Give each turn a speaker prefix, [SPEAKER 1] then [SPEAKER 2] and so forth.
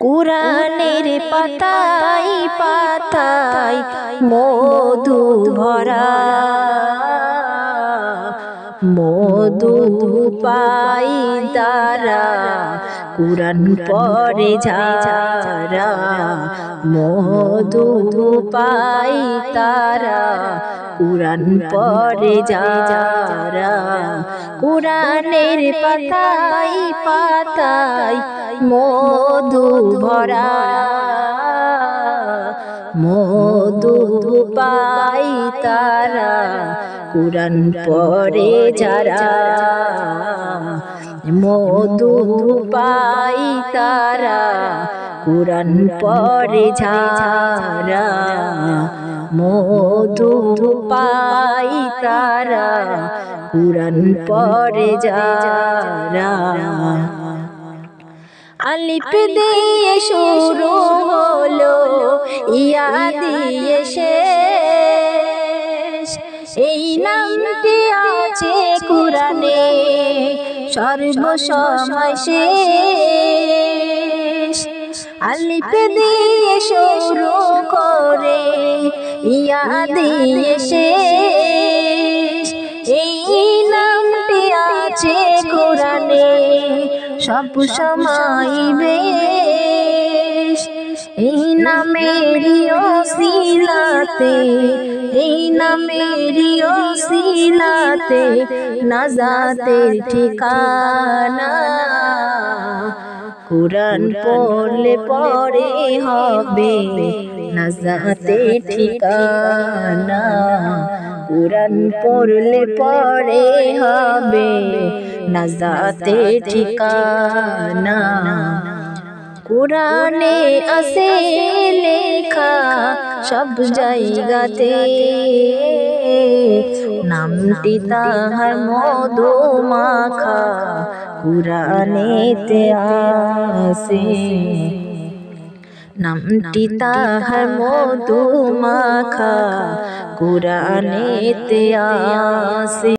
[SPEAKER 1] কুরআনের পাতায় পাতায় মধু ভরা, মধু পাই তারা কুরআন পড়ে যারা, মধু পাই তারা কুরআন পড়ে যারা। কুরআনের পাতায় পাতায় মধু ভরা, মধু পাই তারা কুরআন পড়ে যারা, মধু পাই তারা কুরআন পড়ে যারা, মধু পাই তারা কুরআন পড়ে যারা। আলিফ দিয়ে শুরু হলো, ইয়া দিয়ে শেষ, এই নামটি আছে কুরআনে সর্বসময় শেষ। আলিফ দিয়ে শুরু করে, ইয়া দিয়ে শেষ, এই নামটি আছে কুরআনে সব সময় বেশ। এই নামেরই ওসিলাতে, এই নামেরই ওসিলাতে নাজাতের ঠিকানা। কুরআন পড়লে পরে হবে নাজাতের ঠিকানা, কুরআন পড়লে পরে হবে নাজাতের ঠিকানা। কুরআনে আছে লেখা সব জায়গাতে, নামটি তাহার মধু মাখা কুরআনেতে আছে, নামটি তাহার মধু মাখা কুরআনেতে আছে।